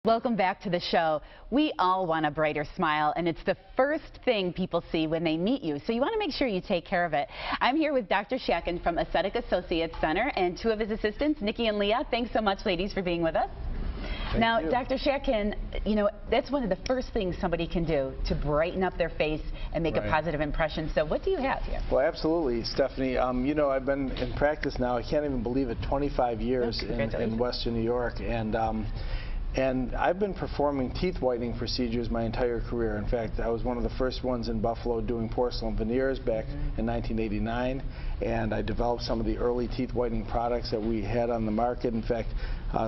Welcome back to the show. We all want a brighter smile, and it's the first thing people see when they meet you, so you want to make sure you take care of it. I'm here with Dr. Shatkin from Aesthetic Associates Center and two of his assistants, Nikki and Leah. Thanks so much, ladies, for being with us. Now, Dr. Shatkin, you know, that's one of the first things somebody can do to brighten up their face and make a positive impression. So what do you have here? Well, absolutely, Stephanie. You know, I've been in practice now, I can't even believe it, 25 years in Western New York. And I've been performing teeth whitening procedures my entire career. In fact, I was one of the first ones in Buffalo doing porcelain veneers back in 1989. And I developed some of the early teeth whitening products that we had on the market. In fact,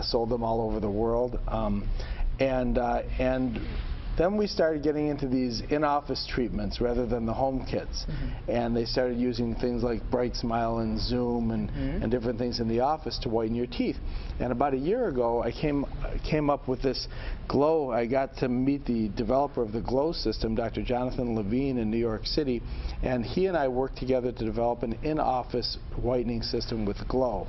sold them all over the world. Then we started getting into these in-office treatments rather than the home kits. And they started using things like Bright Smile and Zoom and different things in the office to whiten your teeth. And about a year ago, I came up with this glow. I got to meet the developer of the glow system, Dr. Jonathan Levine in New York City, and he and I worked together to develop an in-office whitening system with glow.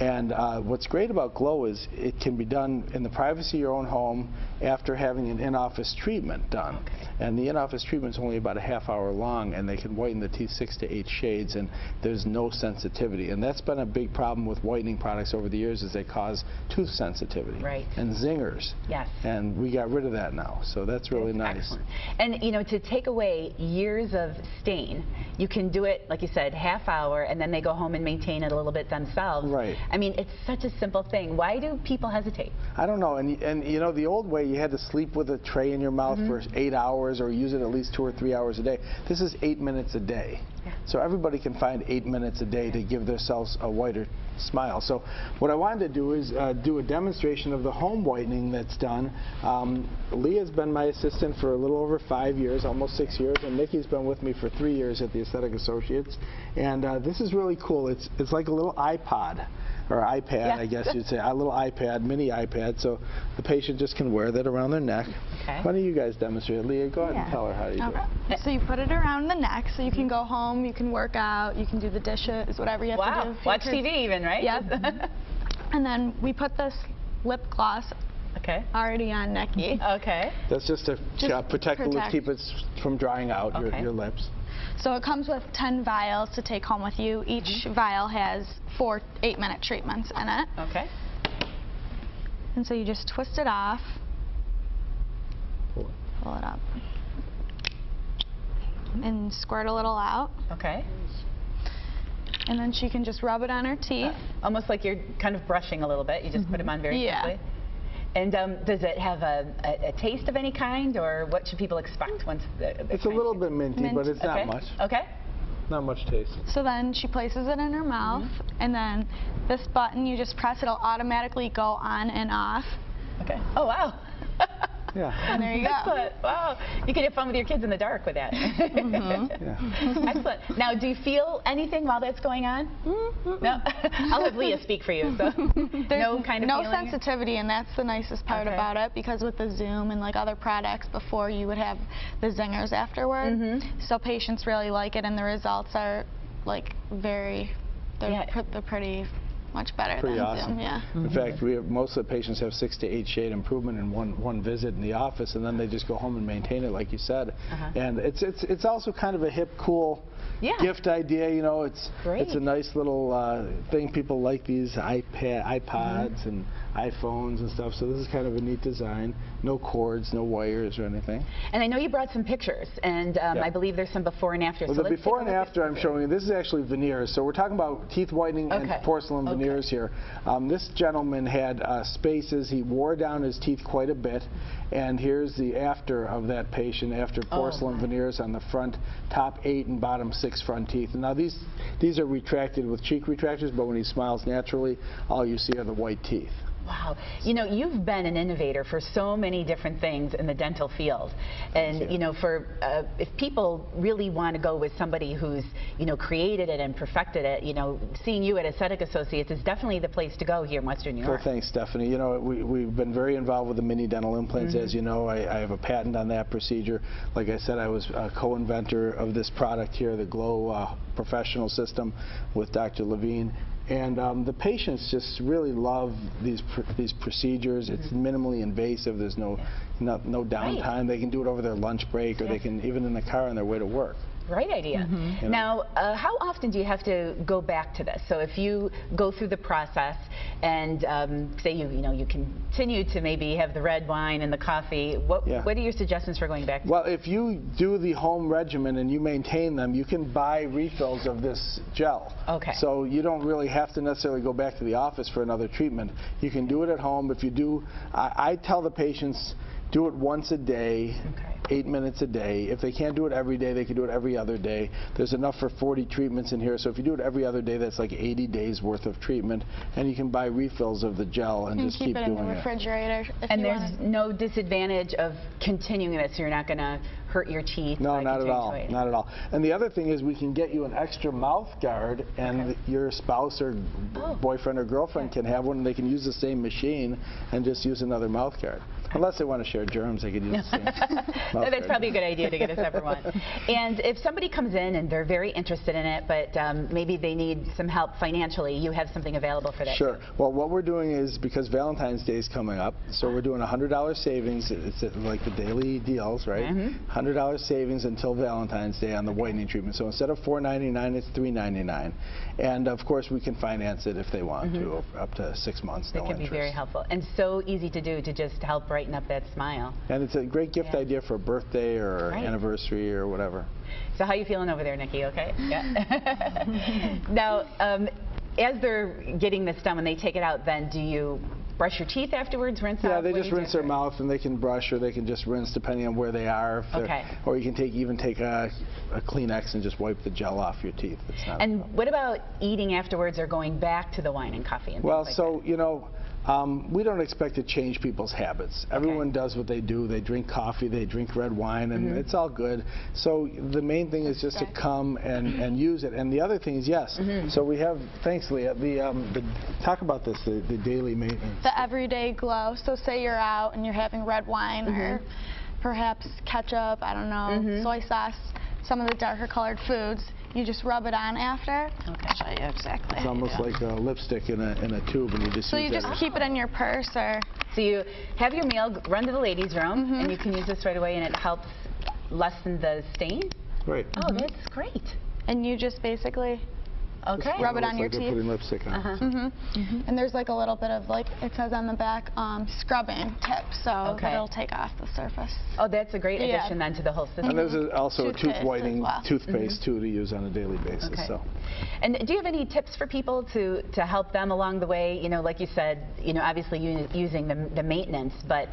And what's great about glow is it can be done in the privacy of your own home after having an in-office treatment done. And the in-office treatment is only about a half-hour long, and they can whiten the teeth 6 to 8 shades, and there's no sensitivity. And that's been a big problem with whitening products over the years, is they cause tooth sensitivity and zingers. And we got rid of that now, so that's really nice. Excellent. And you know, to take away years of stain, you can do it, like you said, half-hour, and then they go home and maintain it a little bit themselves. I mean, it's such a simple thing. Why do people hesitate? I don't know. And you know, the old way, you had to sleep with a tray in your mouth for 8 hours or use it at least 2 or 3 hours a day. This is 8 minutes a day. So everybody can find 8 minutes a day to give themselves a whiter smile. So what I wanted to do is do a demonstration of the home whitening that's done. Leah's been my assistant for a little over 5 years, almost 6 years, and Nikki's been with me for 3 years at the Aesthetic Associates. And this is really cool. It's like a little iPod. Or iPad, I guess you'd say, a little iPad, mini iPad, so the patient just can wear that around their neck. Why don't you guys demonstrate? Leah, go ahead and tell her how you do it. So you put it around the neck, so you can go home, you can work out, you can do the dishes, whatever you have to do. Watch TV even, right? Yep. And then we put this lip gloss already on Nikki. That's just to protect the lips, keep it from drying out your lips. So it comes with 10 vials to take home with you. Each vial has 4 8-minute treatments in it. And so you just twist it off. Pull it up. And squirt a little out. And then she can just rub it on her teeth. Almost like you're kind of brushing a little bit. You just put them on very quickly. And does it have a taste of any kind, or what should people expect once it's a little bit minty, but it's not much. Not much taste. So then she places it in her mouth, and then this button, you just press, it'll automatically go on and off. Oh, wow. And there you go. Excellent. Wow. You can have fun with your kids in the dark with that. Excellent. Now, do you feel anything while that's going on? No? I'll have Leah speak for you. So no kind of no sensitivity, and that's the nicest part about it, because with the Zoom and like other products before, you would have the zingers afterward. So patients really like it, and the results are like they're pretty much better than awesome. Zoom. In fact, most of the patients have 6 to 8 shade improvement in one visit in the office, and then they just go home and maintain it, like you said. And it's also kind of a hip, cool gift idea. You know, it's a nice little thing. People like these iPods and iPhones and stuff. So this is kind of a neat design. No cords, no wires or anything. And I know you brought some pictures, and I believe there's some before and after. Well, so the before and after I'm showing you, this is actually veneers. So we're talking about teeth whitening and porcelain veneers here. This gentleman had spaces. He wore down his teeth quite a bit. And here's the after of that patient after porcelain veneers on the front, top 8 and bottom 6 front teeth. And now these are retracted with cheek retractors, but when he smiles naturally, all you see are the white teeth. Wow. You know, you've been an innovator for so many different things in the dental field. And, you know, for if people really want to go with somebody who's, you know, created it and perfected it, you know, seeing you at Aesthetic Associates is definitely the place to go here in Western New York. Well, thanks, Stephanie. You know, we've been very involved with the mini dental implants. As you know, I have a patent on that procedure. Like I said, I was a co-inventor of this product here, the Glow Professional System, with Dr. Levine. And the patients just really love these procedures. It's minimally invasive. There's no downtime. They can do it over their lunch break, or they can even in the car on their way to work. Great idea. Now, how often do you have to go back to this? So if you go through the process and say you continue to maybe have the red wine and the coffee, what are your suggestions for going back to? Well, if you do the home regimen and you maintain them, you can buy refills of this gel. Okay. So you don't really have to necessarily go back to the office for another treatment. You can do it at home. If you do, I tell the patients, do it once a day, 8 minutes a day. If they can't do it every day, they can do it every other day. There's enough for 40 treatments in here, so if you do it every other day, that's like 80 days worth of treatment, and you can buy refills of the gel and just keep doing it. Keep it in the refrigerator. And there's no disadvantage of continuing this. You're not going to hurt your teeth. No, not at all. Not at all. And the other thing is we can get you an extra mouth guard, and your spouse or boyfriend or girlfriend can have one, and they can use the same machine and just use another mouth guard. Unless they want to share germs, they could use the same mouth guard. That's probably a good idea to get a separate one. And if somebody comes in and they're very interested in it, but maybe they need some help financially, you have something available for that. Sure. Well, what we're doing is, because Valentine's Day is coming up, so we're doing $100 savings. It's like the daily deals, right? $100 savings until Valentine's Day on the whitening treatment. So instead of $4.99, it's $3.99. And of course, we can finance it if they want to, up to 6 months. That can be very helpful and so easy to do to just help brighten up that smile. And it's a great gift idea for a birthday or anniversary or whatever. So how you feeling over there, Nikki? Okay. Yeah. Now, as they're getting this done, when they take it out, then do you brush your teeth afterwards, rinse out? Yeah, they just rinse their mouth, and they can brush, or they can just rinse depending on where they are. Or you can even take a Kleenex and just wipe the gel off your teeth. It's not what about eating afterwards or going back to the wine and coffee? And well, so you know, we don't expect to change people's habits. Everyone does what they do. They drink coffee, they drink red wine, and it's all good. So the main thing is just to come and use it. And the other thing is, so we have, thanks Leah, talk about this, the daily maintenance. The everyday glow. So say you're out and you're having red wine or perhaps ketchup, I don't know, soy sauce, some of the darker colored foods. You just rub it on after. Okay. I'll show you exactly. It's almost like a lipstick in a tube, and you just so you just keep it in your purse, or. So you have your meal, run to the ladies' room, and you can use this right away, and it helps lessen the stain. Right. Oh, that's great. And you just basically. Rub it on your teeth. Putting lipstick on. And there's like a little bit of, like it says on the back, scrubbing tip, so it'll take off the surface. Oh, that's a great addition then to the whole system. And there's also a tooth whitening toothpaste too to use on a daily basis. So. And do you have any tips for people to help them along the way? You know, like you said, obviously using the maintenance, but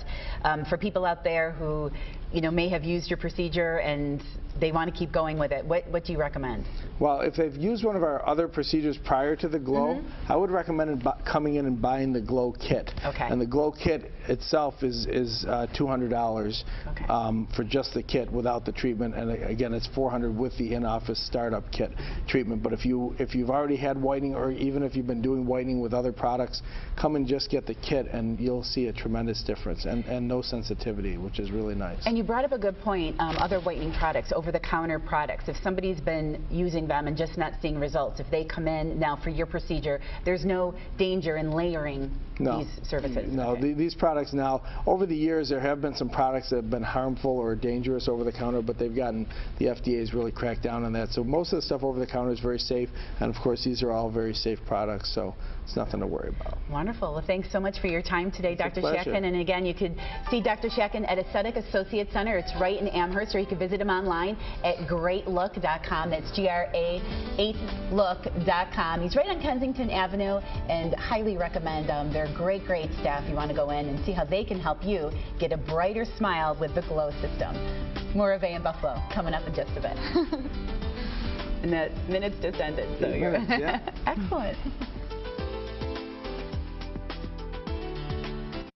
for people out there who may have used your procedure and they want to keep going with it, what do you recommend? Well, if they've used one of our other procedures prior to the glow, I would recommend coming in and buying the glow kit. And the glow kit itself is $200 for just the kit without the treatment, and again it's $400 with the in-office startup kit treatment. But if you've already had whitening, or even if you've been doing whitening with other products, come and just get the kit and you'll see a tremendous difference, and no sensitivity, which is really nice. And you brought up a good point, other whitening products, over-the-counter products. If somebody's been using them and just not seeing results, if they come in now for your procedure, there's no danger in layering these services? No, these products now, over the years there have been some products that have been harmful or dangerous over the counter, but they've gotten, the FDA has really cracked down on that. So most of the stuff over the counter is very safe, and of course these are all very safe products, so it's nothing to worry about. Wonderful. Well, thanks so much for your time today, Dr. Shatkin. And again, you could see Dr. Shatkin at Aesthetic Associates Center. It's right in Amherst, or you can visit him online at greatlook.com. That's GRA8look.com. He's right on Kensington Avenue, and highly recommend their great staff. You want to go in and see how they can help you get a brighter smile with the Glow system. More of A in Buffalo coming up in just a bit. And the minute's just ended, so you're excellent.